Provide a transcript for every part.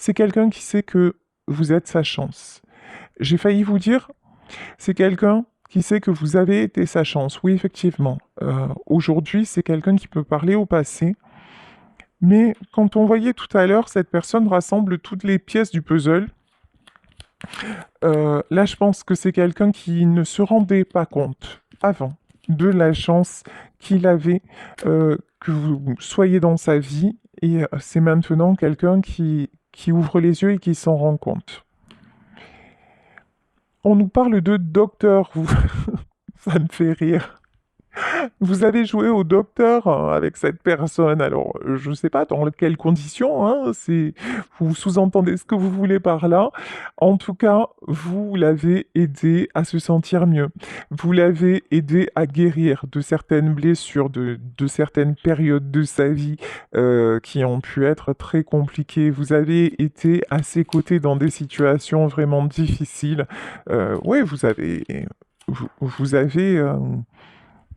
c'est quelqu'un qui sait que vous êtes sa chance. J'ai failli vous dire, c'est quelqu'un qui sait que vous avez été sa chance. Oui, effectivement. Aujourd'hui, c'est quelqu'un qui peut parler au passé. Mais quand on voyait tout à l'heure, cette personne rassemble toutes les pièces du puzzle. Là, je pense que c'est quelqu'un qui ne se rendait pas compte avant de la chance qu'il avait que vous soyez dans sa vie. Et c'est maintenant quelqu'un qui ouvre les yeux et qui s'en rend compte. On nous parle de docteur, ça me fait rire. Vous avez joué au docteur avec cette personne, alors je ne sais pas dans quelles conditions, hein, vous sous-entendez ce que vous voulez par là. En tout cas, vous l'avez aidé à se sentir mieux. Vous l'avez aidé à guérir de certaines blessures, de certaines périodes de sa vie qui ont pu être très compliquées. Vous avez été à ses côtés dans des situations vraiment difficiles. Oui, vous avez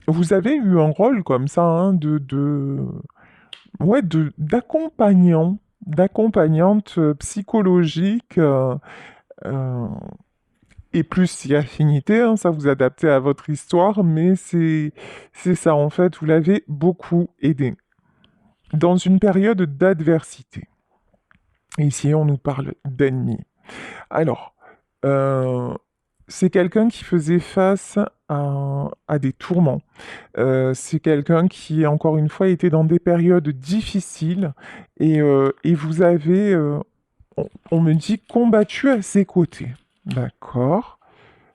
vous avez eu un rôle comme ça, hein, ouais, d'accompagnante psychologique, euh, et plus si affinité, hein, ça vous adaptez à votre histoire, mais c'est ça en fait, vous l'avez beaucoup aidé dans une période d'adversité. Et ici, on nous parle d'ennemis. Alors, euh, c'est quelqu'un qui faisait face à des tourments. C'est quelqu'un qui, encore une fois, était dans des périodes difficiles et vous avez, on me dit, combattu à ses côtés. D'accord.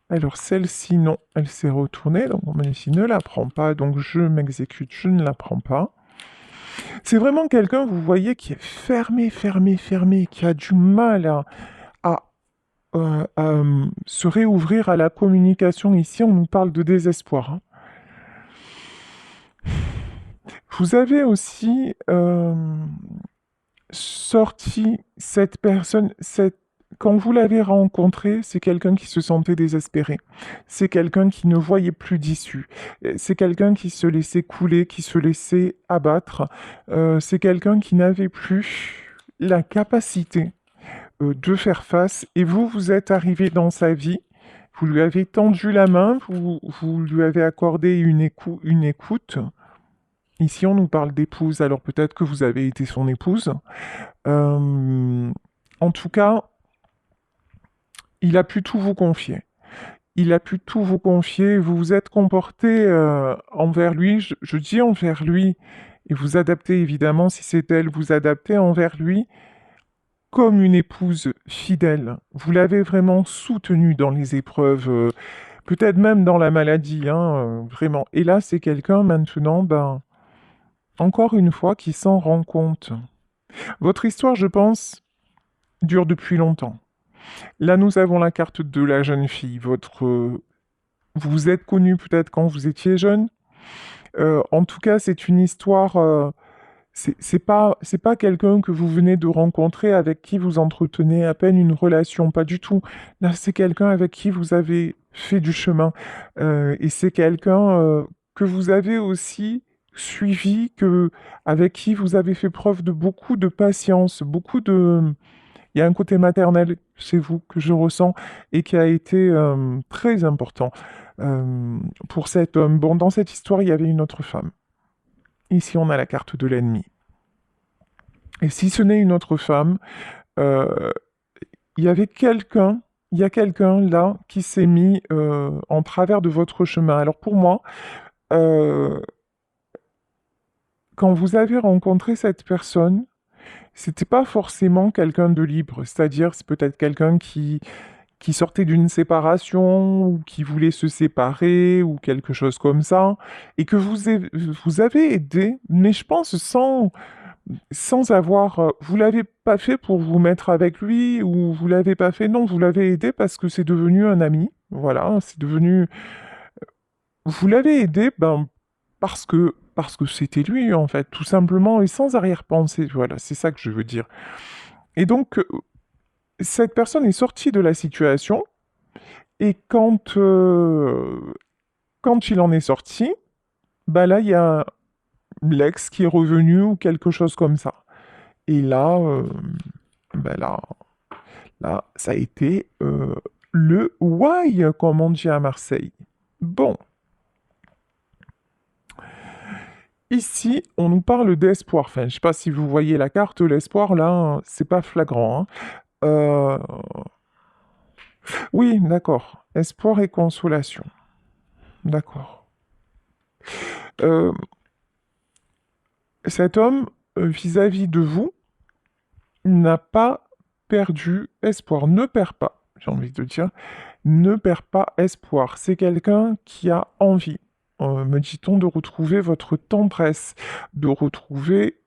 Alors celle-ci, non, elle s'est retournée, donc on me dit, ne la prends pas, donc je m'exécute, je ne la prends pas. C'est vraiment quelqu'un, vous voyez, qui est fermé, qui a du mal à se réouvrir à la communication. Ici, on nous parle de désespoir, hein. Vous avez aussi sorti cette personne, quand vous l'avez rencontré, c'est quelqu'un qui se sentait désespéré. C'est quelqu'un qui ne voyait plus d'issue. C'est quelqu'un qui se laissait couler, qui se laissait abattre. C'est quelqu'un qui n'avait plus la capacité de faire face. Et vous, vous êtes arrivé dans sa vie. Vous lui avez tendu la main, vous lui avez accordé une écoute. Ici, on nous parle d'épouse, alors peut-être que vous avez été son épouse. Euh, En tout cas, il a pu tout vous confier. Il a pu tout vous confier. Vous vous êtes comporté envers lui. Je dis envers lui, et vous adaptez évidemment, si c'est elle, vous adaptez envers lui comme une épouse fidèle. Vous l'avez vraiment soutenu dans les épreuves, peut-être même dans la maladie, hein, vraiment. Et là, c'est quelqu'un maintenant, ben, encore une fois, qui s'en rend compte. Votre histoire, je pense, dure depuis longtemps. Là, nous avons la carte de la jeune fille. Vous vous êtes connu peut-être quand vous étiez jeune. En tout cas, c'est une histoire. C'est pas quelqu'un que vous venez de rencontrer avec qui vous entretenez à peine une relation, pas du tout. Là, c'est quelqu'un avec qui vous avez fait du chemin. Et c'est quelqu'un que vous avez aussi suivi, avec qui vous avez fait preuve de beaucoup de patience, il y a un côté maternel chez vous que je ressens et qui a été très important pour cet homme. Bon, dans cette histoire, il y avait une autre femme. Ici, on a la carte de l'ennemi. Et si ce n'est une autre femme, euh, il y avait quelqu'un, il y a quelqu'un là qui s'est mis en travers de votre chemin. Alors pour moi, euh, quand vous avez rencontré cette personne, c'était pas forcément quelqu'un de libre, c'est-à-dire c'est peut-être quelqu'un qui sortait d'une séparation ou qui voulait se séparer ou quelque chose comme ça, et que vous avez aidé, mais je pense sans avoir... vous l'avez pas fait pour vous mettre avec lui ou vous l'avez pas fait, non, vous l'avez aidé parce que c'est devenu un ami, voilà, c'est devenu... Vous l'avez aidé, ben, parce que c'était lui, en fait, tout simplement, et sans arrière-pensée, voilà, c'est ça que je veux dire. Et donc, cette personne est sortie de la situation, et quand il en est sorti, bah là, il y a l'ex qui est revenu ou quelque chose comme ça. Et là, Ben là, ça a été le why, comme on dit à Marseille. Bon, ici, on nous parle d'espoir. Enfin, je sais pas si vous voyez la carte, l'espoir, là, c'est pas flagrant, hein. Euh, Oui, d'accord. Espoir et consolation. D'accord. Euh, Cet homme, vis-à-vis de vous, n'a pas perdu espoir. Ne perd pas, j'ai envie de dire. Ne perd pas espoir. C'est quelqu'un qui a envie, me dit-on, de retrouver votre tendresse, de retrouver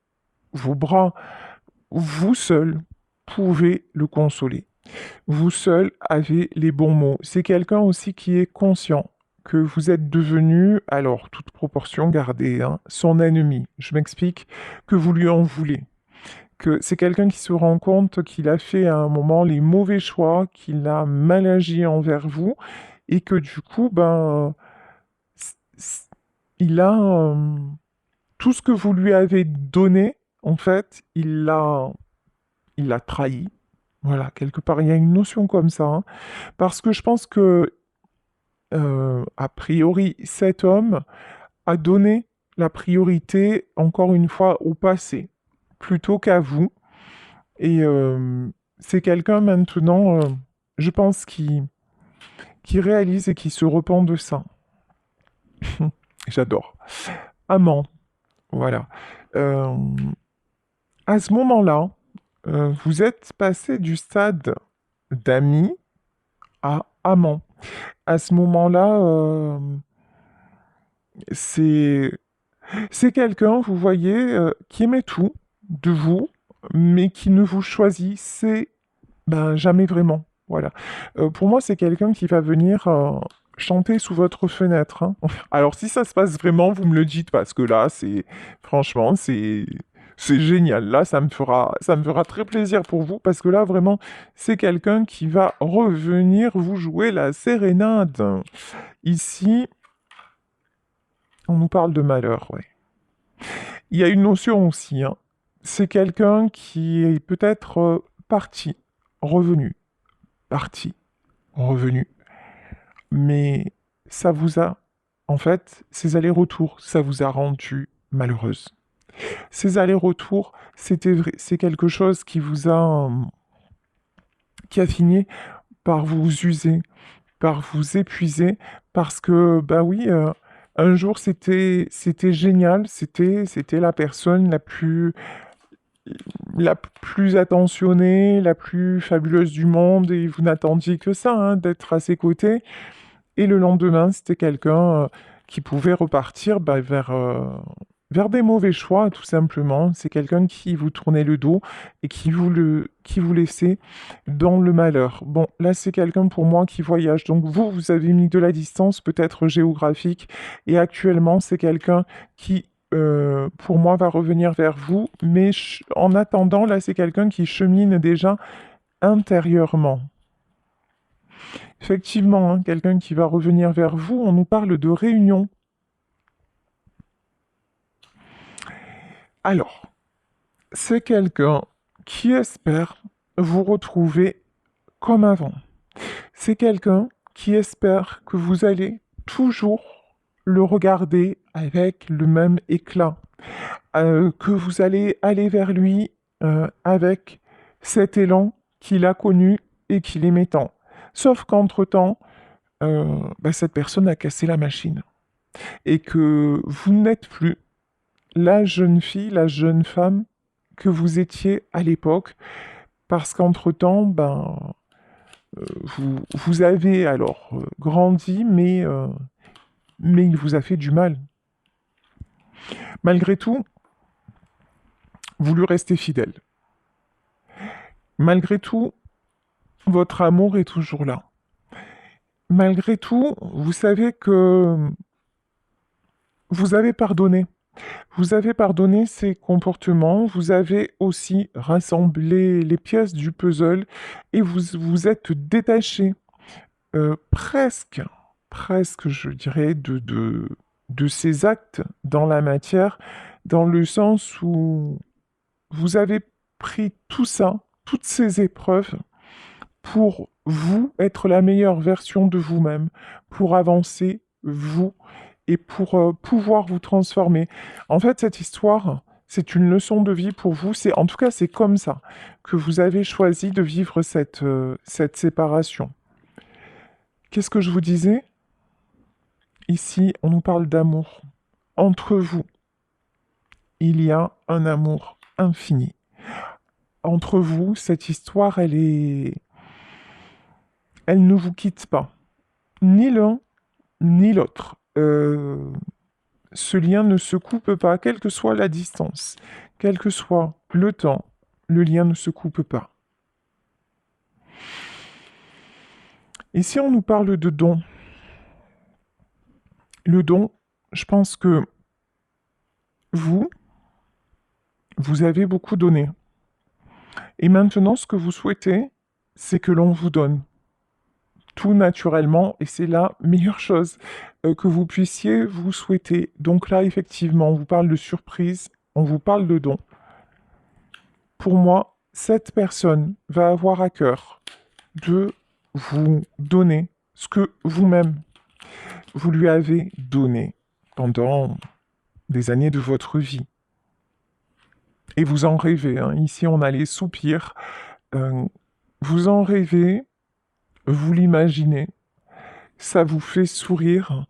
vos bras. Vous seul pouvez le consoler. Vous seul avez les bons mots. C'est quelqu'un aussi qui est conscient que vous êtes devenu, alors toute proportion gardée, hein, son ennemi. Je m'explique, que vous lui en voulez. Que c'est quelqu'un qui se rend compte qu'il a fait à un moment les mauvais choix, qu'il a mal agi envers vous, et que du coup, ben, il a tout ce que vous lui avez donné, en fait, il l'a trahi. Voilà, quelque part, il y a une notion comme ça, hein. Parce que je pense que, a priori, cet homme a donné la priorité, encore une fois, au passé, plutôt qu'à vous. Et c'est quelqu'un maintenant, je pense, qui réalise et qui se repent de ça. J'adore. Amant, voilà. Euh, à ce moment-là, vous êtes passé du stade d'ami à amant. À ce moment-là, c'est c'est quelqu'un, vous voyez, qui aimait tout de vous, mais qui ne vous choisissait ben, jamais vraiment. Voilà. Pour moi, c'est quelqu'un qui va venir chanter sous votre fenêtre, hein. Alors, si ça se passe vraiment, vous me le dites, parce que là, franchement, c'est génial. Là, ça me fera très plaisir pour vous, parce que là, vraiment, c'est quelqu'un qui va revenir vous jouer la sérénade. Ici, on nous parle de malheur, ouais. Il y a une notion aussi, hein. C'est quelqu'un qui est peut-être parti, revenu, parti, revenu. Mais ça vous a, en fait, ces allers-retours, ça vous a rendu malheureuse. Ces allers-retours, c'est quelque chose qui a fini par vous user, par vous épuiser, parce que, bah oui, un jour c'était génial, c'était la personne la plus attentionnée, la plus fabuleuse du monde, et vous n'attendiez que ça, hein, d'être à ses côtés. Et le lendemain, c'était quelqu'un qui pouvait repartir bah, vers des mauvais choix, tout simplement. C'est quelqu'un qui vous tournait le dos et qui vous laissait dans le malheur. Bon, là, c'est quelqu'un pour moi qui voyage. Donc vous avez mis de la distance, peut-être géographique, et actuellement, c'est quelqu'un qui, pour moi, va revenir vers vous. Mais en attendant, là, c'est quelqu'un qui chemine déjà intérieurement. Effectivement, hein, quelqu'un qui va revenir vers vous, on nous parle de réunion. Alors, c'est quelqu'un qui espère vous retrouver comme avant. C'est quelqu'un qui espère que vous allez toujours le regarder avec le même éclat, que vous allez aller vers lui avec cet élan qu'il a connu et qu'il aimait tant. Sauf qu'entre-temps, bah, cette personne a cassé la machine et que vous n'êtes plus la jeune fille, la jeune femme que vous étiez à l'époque, parce qu'entre-temps, ben, vous avez alors grandi, mais il vous a fait du mal. Malgré tout, vous lui restez fidèle. Malgré tout, votre amour est toujours là. Malgré tout, vous savez que vous avez pardonné. Vous avez pardonné ses comportements, vous avez aussi rassemblé les pièces du puzzle et vous vous êtes détaché presque, presque, je dirais, de ses actes dans la matière, dans le sens où vous avez pris tout ça, toutes ces épreuves pour vous être la meilleure version de vous-même, pour avancer vous et pour pouvoir vous transformer. En fait, cette histoire, c'est une leçon de vie pour vous. En tout cas, c'est comme ça que vous avez choisi de vivre cette séparation. Qu'est-ce que je vous disais? Ici, on nous parle d'amour. Entre vous, il y a un amour infini. Entre vous, cette histoire, elle ne vous quitte pas. Ni l'un, ni l'autre. Ce lien ne se coupe pas, quelle que soit la distance, quel que soit le temps, le lien ne se coupe pas. Ici, on nous parle de don. Le don, je pense que vous, vous avez beaucoup donné. Et maintenant, ce que vous souhaitez, c'est que l'on vous donne tout naturellement, et c'est la meilleure chose que vous puissiez vous souhaiter. Donc là, effectivement, on vous parle de surprise, on vous parle de don. Pour moi, cette personne va avoir à cœur de vous donner ce que vous-même, vous lui avez donné pendant des années de votre vie. Et vous en rêvez, hein. Ici, on a les soupirs. Vous en rêvez, vous l'imaginez, ça vous fait sourire.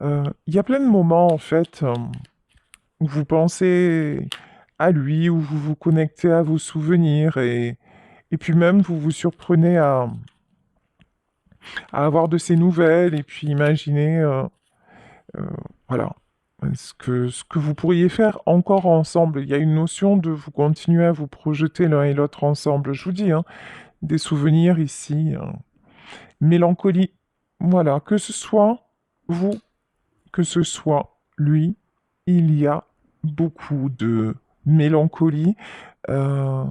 Il y a plein de moments, en fait, où vous pensez à lui, où vous vous connectez à vos souvenirs, et puis même, vous vous surprenez à avoir de ses nouvelles, et puis imaginer, voilà, ce que vous pourriez faire encore ensemble. Il y a une notion de vous continuer à vous projeter l'un et l'autre ensemble. Je vous dis, hein, des souvenirs ici, mélancolie. Voilà, que ce soit vous, que ce soit lui, il y a beaucoup de mélancolie. Euh,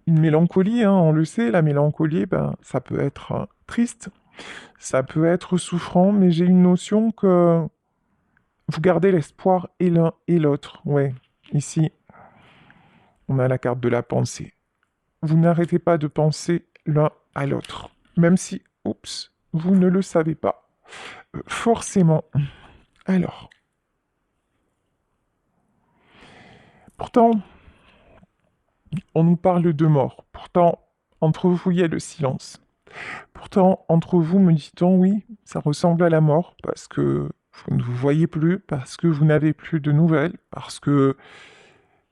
une mélancolie, hein, on le sait, la mélancolie, ben, ça peut être triste, ça peut être souffrant, mais j'ai une notion que vous gardez l'espoir et l'un et l'autre. Ouais, ici, on a la carte de la pensée. Vous n'arrêtez pas de penser l'un à l'autre, même si, oups, vous ne le savez pas. Forcément. Alors, pourtant, on nous parle de mort. Pourtant, entre vous, il y a le silence. Pourtant, entre vous, me dit-on, oui, ça ressemble à la mort, parce que vous ne vous voyez plus, parce que vous n'avez plus de nouvelles, parce que,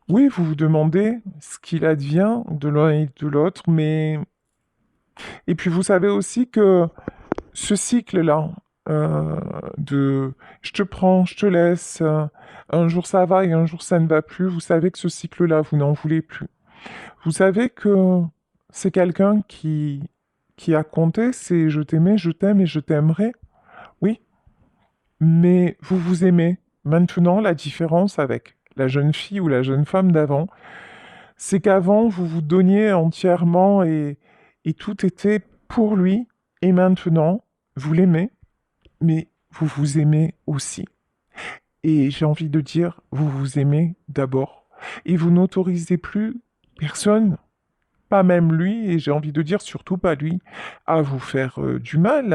oui, vous vous demandez ce qu'il advient de l'un et de l'autre, mais... Et puis vous savez aussi que ce cycle-là, de je te prends, je te laisse, un jour ça va et un jour ça ne va plus, vous savez que ce cycle-là, vous n'en voulez plus. Vous savez que c'est quelqu'un qui a compté, c'est je t'aimais, je t'aime et je t'aimerai. Oui, mais vous vous aimez. Maintenant, la différence avec la jeune fille ou la jeune femme d'avant, c'est qu'avant, vous vous donniez entièrement et tout était pour lui. Et maintenant, vous l'aimez, mais vous vous aimez aussi. Et j'ai envie de dire, vous vous aimez d'abord. Et vous n'autorisez plus personne, pas même lui, et j'ai envie de dire surtout pas lui, à vous faire du mal,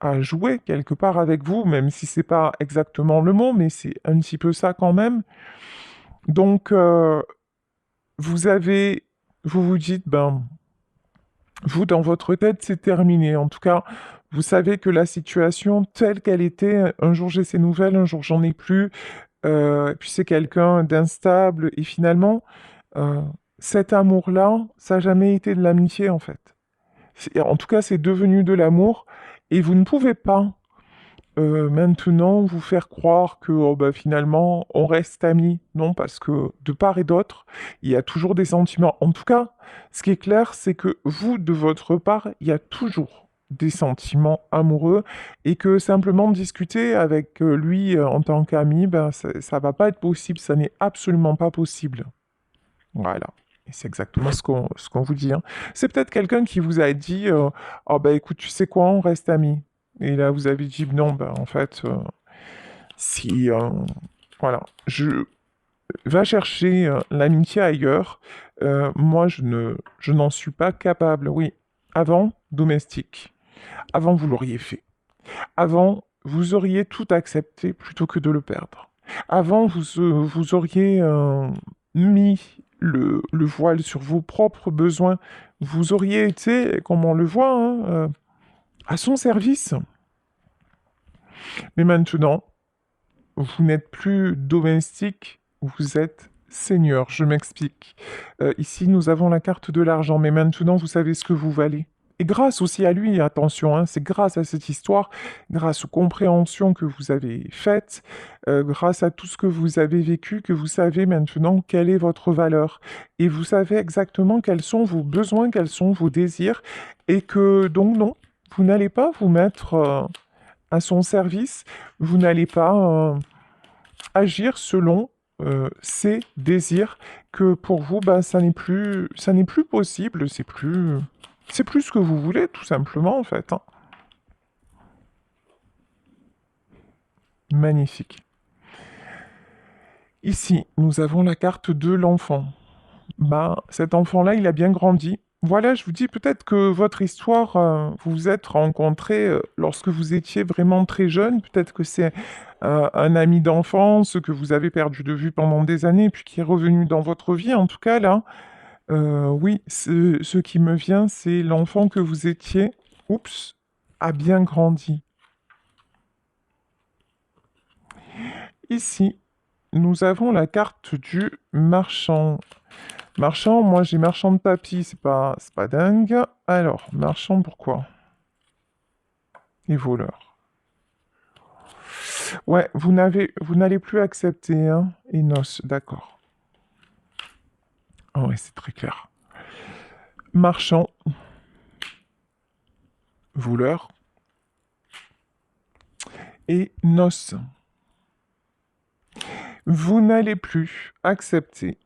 à jouer quelque part avec vous, même si c'est pas exactement le mot, mais c'est un petit peu ça quand même. Donc, vous avez, vous vous dites, ben, vous, dans votre tête, c'est terminé. En tout cas, vous savez que la situation telle qu'elle était, un jour j'ai ces nouvelles, un jour j'en ai plus, et puis c'est quelqu'un d'instable, et finalement, euh, cet amour-là, ça n'a jamais été de l'amitié, en fait. En tout cas, c'est devenu de l'amour, et vous ne pouvez pas maintenant vous faire croire que oh, bah, finalement on reste amis. Non, parce que de part et d'autre, il y a toujours des sentiments. En tout cas, ce qui est clair, c'est que vous, de votre part, il y a toujours des sentiments amoureux et que simplement discuter avec lui en tant qu'ami, ben, ça va pas être possible, ça n'est absolument pas possible. Voilà. Et c'est exactement ce qu'on vous dit, hein. C'est peut-être quelqu'un qui vous a dit oh bah écoute, tu sais quoi, on reste amis. Et là, vous avez dit non, bah en fait, si voilà, je va chercher l'amitié ailleurs. Moi, je n'en suis pas capable, oui. Avant, domestique. Avant, vous l'auriez fait. Avant, vous auriez tout accepté plutôt que de le perdre. Avant, vous auriez mis le voile sur vos propres besoins. Vous auriez été, comme on le voit, hein, à son service. Mais maintenant, vous n'êtes plus domestique, vous êtes seigneur. Je m'explique. Ici, nous avons la carte de l'argent, mais maintenant, vous savez ce que vous valez. Et grâce aussi à lui, attention, hein, c'est grâce à cette histoire, grâce aux compréhensions que vous avez faites, grâce à tout ce que vous avez vécu, que vous savez maintenant quelle est votre valeur. Et vous savez exactement quels sont vos besoins, quels sont vos désirs, et que donc non, vous n'allez pas vous mettre à son service, vous n'allez pas agir selon ses désirs, que pour vous, bah, ça n'est plus possible, c'est plus ce que vous voulez, tout simplement, en fait, hein. Magnifique. Ici, nous avons la carte de l'enfant. Bah, cet enfant-là, il a bien grandi. Voilà, je vous dis peut-être que votre histoire, vous vous êtes rencontrés lorsque vous étiez vraiment très jeune. Peut-être que c'est un ami d'enfance que vous avez perdu de vue pendant des années, puis qui est revenu dans votre vie. En tout cas, là, oui, ce qui me vient, c'est l'enfant que vous étiez, oups, a bien grandi. Ici, nous avons la carte du marchand. Marchand, moi j'ai marchand de tapis, c'est pas dingue. Alors, marchand, pourquoi? Et voleur. Ouais, vous n'allez plus accepter, hein. Et noces, d'accord. Ah ouais, c'est très clair. Marchand, voleur et noces. Vous n'allez plus accepter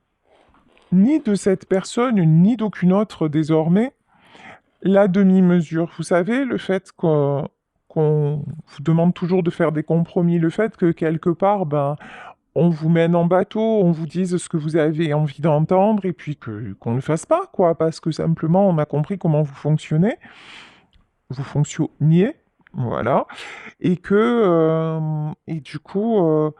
ni de cette personne, ni d'aucune autre désormais, la demi-mesure. Vous savez, le fait qu'on vous demande toujours de faire des compromis, le fait que quelque part, ben, on vous mène en bateau, on vous dise ce que vous avez envie d'entendre, et puis qu'on ne le fasse pas, quoi, parce que simplement on a compris comment vous fonctionniez, voilà, et et du coup,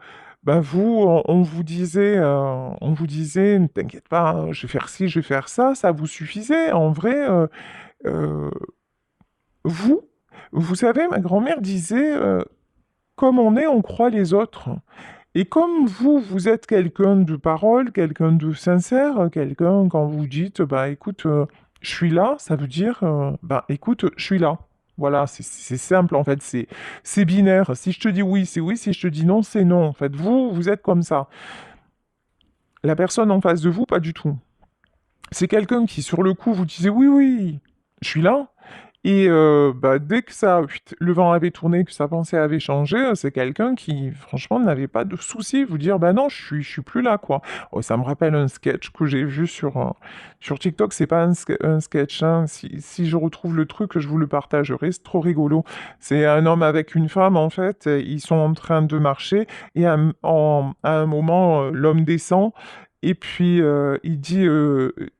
bah vous, on vous disait, ne t'inquiète pas, hein, je vais faire ci, je vais faire ça vous suffisait. En vrai, euh, vous, vous savez, ma grand-mère disait, comme on est, on croit les autres. Et comme vous, vous êtes quelqu'un de parole, quelqu'un de sincère, quelqu'un, quand vous dites, bah écoute, je suis là, ça veut dire, bah écoute, je suis là. Voilà, c'est simple en fait, c'est binaire. Si je te dis oui, c'est oui, si je te dis non, c'est non. En fait, vous êtes comme ça. La personne en face de vous, pas du tout. C'est quelqu'un qui, sur le coup, vous disait oui, oui, je suis là. Et bah, dès que le vent avait tourné, que sa pensée avait changé, c'est quelqu'un qui, franchement, n'avait pas de souci, vous dire, bah non, je suis plus là, quoi. Oh, ça me rappelle un sketch que j'ai vu sur TikTok, c'est pas un sketch, hein. Si je retrouve le truc, je vous le partagerai, c'est trop rigolo. C'est un homme avec une femme, en fait, ils sont en train de marcher, et à un moment, l'homme descend, et puis il dit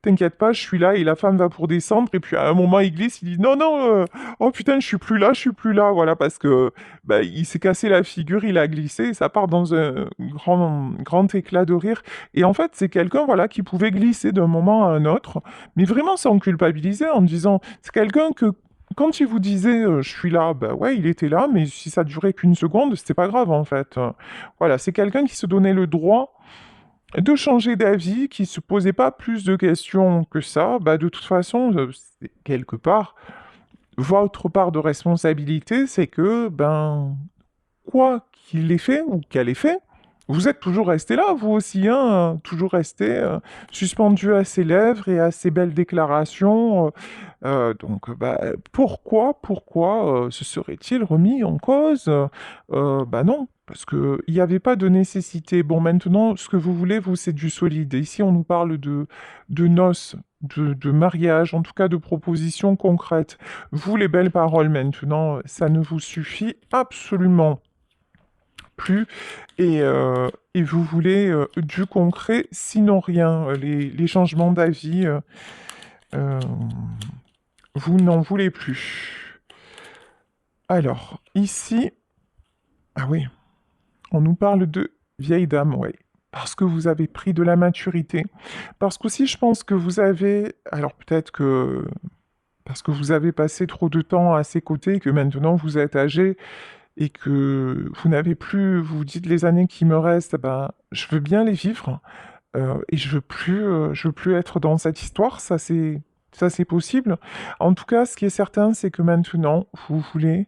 t'inquiète pas, je suis là et la femme va pour descendre et puis à un moment il glisse, il dit non non oh putain je suis plus là voilà parce que bah, il s'est cassé la figure, il a glissé et ça part dans un grand éclat de rire et en fait c'est quelqu'un voilà qui pouvait glisser d'un moment à un autre mais vraiment sans culpabiliser en disant c'est quelqu'un que quand il vous disait je suis là, bah ouais, il était là, mais si ça durait qu'une seconde, c'était pas grave en fait. Voilà, c'est quelqu'un qui se donnait le droit de changer d'avis, qui se posait pas plus de questions que ça, bah de toute façon, c'est quelque part, votre part de responsabilité, c'est que, ben, quoi qu'il ait fait ou qu'elle ait fait, vous êtes toujours resté là, vous aussi, hein, toujours resté suspendu à ses lèvres et à ses belles déclarations. Donc, bah, pourquoi se serait-il remis en cause? Bah non, parce qu'il n'y avait pas de nécessité. Bon, maintenant, ce que vous voulez, vous, c'est du solide. Ici, on nous parle de noces, de mariage, en tout cas de propositions concrètes. Vous, les belles paroles, maintenant, ça ne vous suffit absolument plus et vous voulez du concret, sinon rien. Les changements d'avis, euh, vous n'en voulez plus. Alors, ici, ah oui, on nous parle de vieille dame, oui. Parce que vous avez pris de la maturité. Parce qu'aussi, je pense que vous avez... Alors peut-être que... Parce que vous avez passé trop de temps à ses côtés, que maintenant vous êtes âgé et que vous n'avez plus... Vous vous dites les années qui me restent, ben, je veux bien les vivre et je veux plus être dans cette histoire. Ça c'est possible. En tout cas, ce qui est certain, c'est que maintenant, vous voulez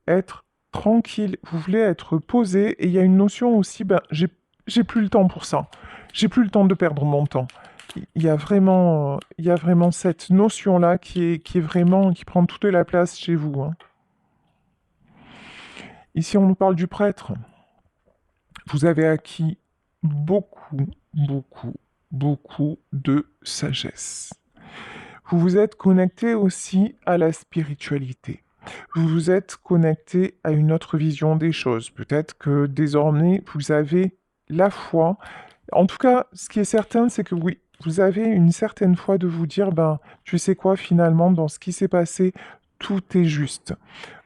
être tranquille, vous voulez être posé, et il y a une notion aussi, ben, j'ai plus le temps pour ça. J'ai plus le temps de perdre mon temps. Il y a vraiment cette notion-là qui est vraiment, qui prend toute la place chez vous, hein. Ici, on nous parle du prêtre. Vous avez acquis beaucoup, beaucoup, beaucoup de sagesse. Vous vous êtes connecté aussi à la spiritualité. Vous vous êtes connecté à une autre vision des choses. Peut-être que désormais, vous avez la foi. En tout cas, ce qui est certain, c'est que oui, vous avez une certaine foi de vous dire, ben, tu sais quoi, finalement, dans ce qui s'est passé, tout est juste.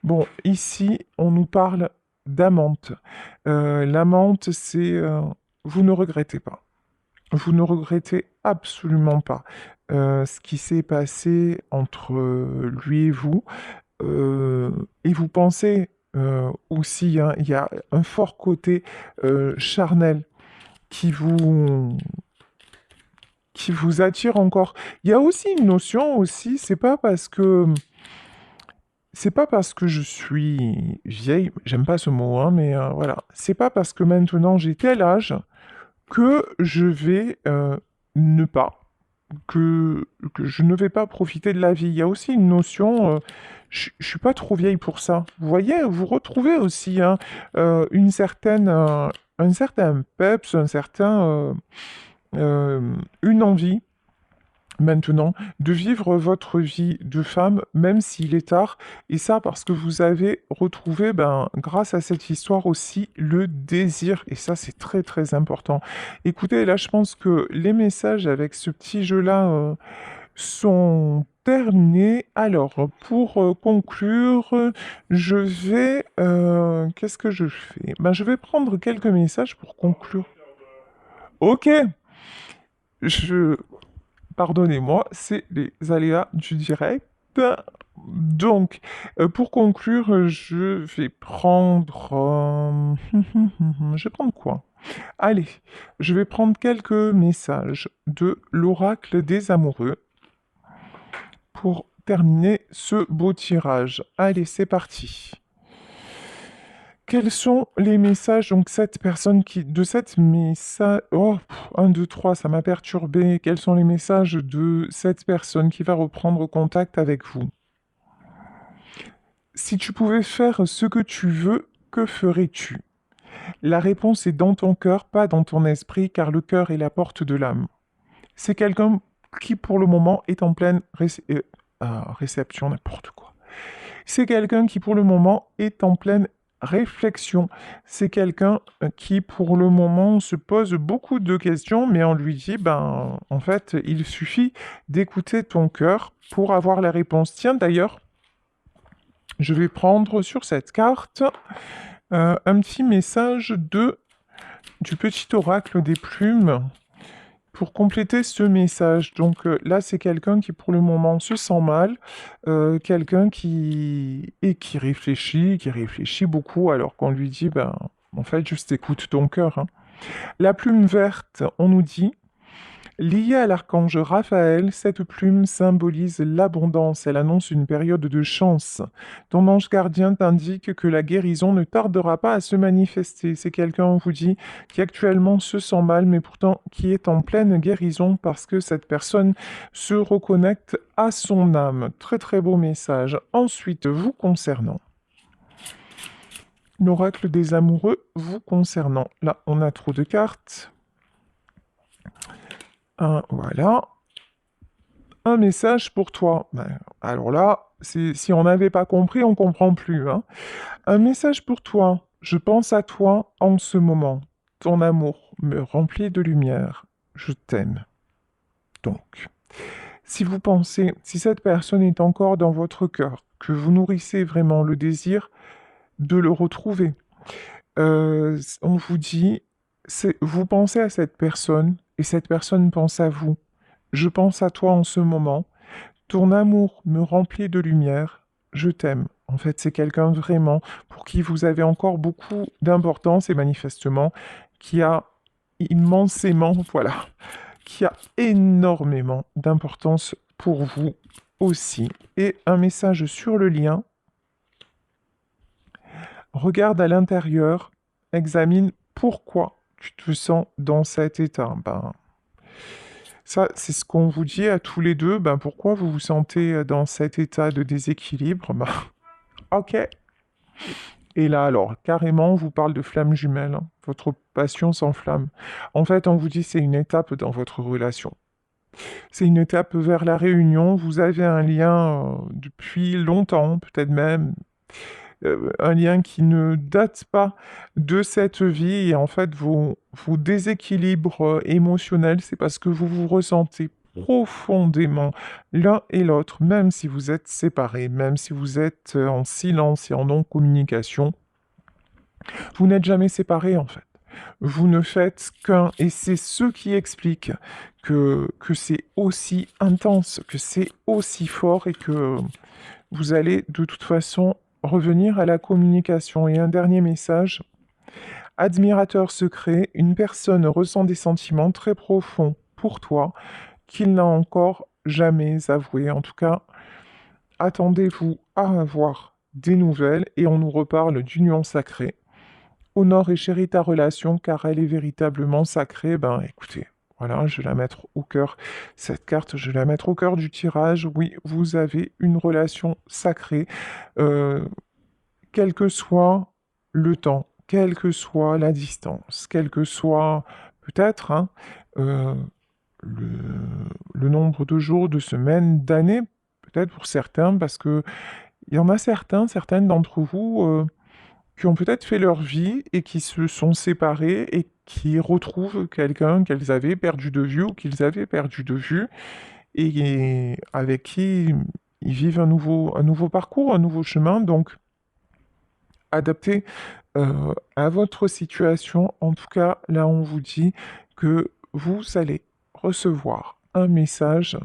Bon, ici, on nous parle d'amante. L'amante, c'est vous ne regrettez pas. Vous ne regrettez absolument pas ce qui s'est passé entre lui et vous. Et vous pensez aussi, hein, il y a un fort côté charnel qui vous, qui vous attire encore. Il y a aussi une notion aussi, c'est pas parce que je suis vieille, j'aime pas ce mot, hein, mais voilà, c'est pas parce que maintenant j'ai tel âge que je vais ne pas, que je ne vais pas profiter de la vie. Il y a aussi une notion, je suis pas trop vieille pour ça. Vous voyez, vous retrouvez aussi hein, une certaine, un certain peps, une envie maintenant de vivre votre vie de femme, même s'il est tard, et ça parce que vous avez retrouvé, ben, grâce à cette histoire aussi, le désir, et ça c'est très très important. Écoutez, là je pense que les messages avec ce petit jeu-là sont terminés. Alors, pour conclure, je vais... qu'est-ce que je fais? Ben, je vais prendre quelques messages pour conclure. Ok, je... Pardonnez-moi, c'est les aléas du direct. Donc, pour conclure, je vais prendre... je vais prendre quoi? Allez, je vais prendre quelques messages de l'oracle des amoureux pour terminer ce beau tirage. Allez, c'est parti. Quels sont les messages, donc cette personne qui, de cette message, oh, 1, 2, 3, ça m'a perturbé. Quels sont les messages de cette personne qui va reprendre contact avec vous? Si tu pouvais faire ce que tu veux, que ferais-tu? La réponse est dans ton cœur, pas dans ton esprit, car le cœur est la porte de l'âme. C'est quelqu'un qui, pour le moment, est en pleine réception, n'importe quoi. C'est quelqu'un qui, pour le moment, est en pleine réflexion. C'est quelqu'un qui, pour le moment, se pose beaucoup de questions, mais on lui dit, ben, en fait, il suffit d'écouter ton cœur pour avoir la réponse. Tiens, d'ailleurs, je vais prendre sur cette carte un petit message du petit oracle des plumes pour compléter ce message. Donc là, c'est quelqu'un qui, pour le moment, se sent mal, quelqu'un qui réfléchit beaucoup, alors qu'on lui dit, ben, en fait, juste écoute ton cœur, hein. La plume verte, on nous dit, liée à l'archange Raphaël, cette plume symbolise l'abondance. Elle annonce une période de chance. Ton ange gardien t'indique que la guérison ne tardera pas à se manifester. C'est quelqu'un, on vous dit, qui actuellement se sent mal, mais pourtant qui est en pleine guérison parce que cette personne se reconnecte à son âme. Très très beau message. Ensuite, vous concernant. L'oracle des amoureux vous concernant. Là, on a trop de cartes. Voilà. Un message pour toi. Ben, alors là, si on n'avait pas compris, on comprend plus, hein. Un message pour toi. Je pense à toi en ce moment. Ton amour me remplit de lumière. Je t'aime. Donc, si vous pensez, si cette personne est encore dans votre cœur, que vous nourrissez vraiment le désir de le retrouver, on vous dit, vous pensez à cette personne et cette personne pense à vous. Je pense à toi en ce moment. Ton amour me remplit de lumière. Je t'aime. En fait, c'est quelqu'un vraiment pour qui vous avez encore beaucoup d'importance et manifestement qui a immensément, voilà, qui a énormément d'importance pour vous aussi. Et un message sur le lien. Regarde à l'intérieur, examine pourquoi tu te sens dans cet état. Ben, ça, c'est ce qu'on vous dit à tous les deux. Ben, pourquoi vous vous sentez dans cet état de déséquilibre? Ben, ok. Et là, alors, carrément, on vous parle de flamme jumelle, hein. Votre passion s'enflamme. En fait, on vous dit c'est une étape dans votre relation. C'est une étape vers la réunion. Vous avez un lien depuis longtemps, peut-être même un lien qui ne date pas de cette vie. Et en fait, vos déséquilibres émotionnels, c'est parce que vous vous ressentez profondément l'un et l'autre, même si vous êtes séparés, même si vous êtes en silence et en non-communication. Vous n'êtes jamais séparés en fait. Vous ne faites qu'un, et c'est ce qui explique que c'est aussi intense, que c'est aussi fort et que vous allez de toute façon revenir à la communication. Et un dernier message, admirateur secret, une personne ressent des sentiments très profonds pour toi qu'il n'a encore jamais avoués. En tout cas, attendez-vous à avoir des nouvelles et on nous reparle d'union sacrée. Honore et chéris ta relation car elle est véritablement sacrée. Ben écoutez, voilà, je vais la mettre au cœur. Cette carte, je vais la mettre au cœur du tirage. Oui, vous avez une relation sacrée. Euh, Quel que soit le temps, quelle que soit la distance, quel que soit peut-être hein, euh, le, le nombre de jours, de semaines, d'années, peut-être pour certains, parce que il y en a certains, certaines d'entre vous qui ont peut-être fait leur vie et qui se sont séparés et qui retrouvent quelqu'un qu'elles avaient perdu de vue ou qu'ils avaient perdu de vue et avec qui ils vivent un nouveau parcours, un nouveau chemin. Donc, adapté à votre situation. En tout cas, là, on vous dit que vous allez recevoir un message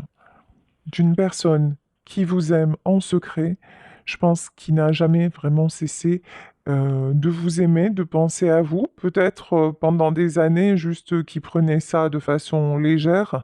d'une personne qui vous aime en secret, je pense qu'il n'a jamais vraiment cessé de vous aimer, de penser à vous, peut-être pendant des années, juste qui prenait ça de façon légère,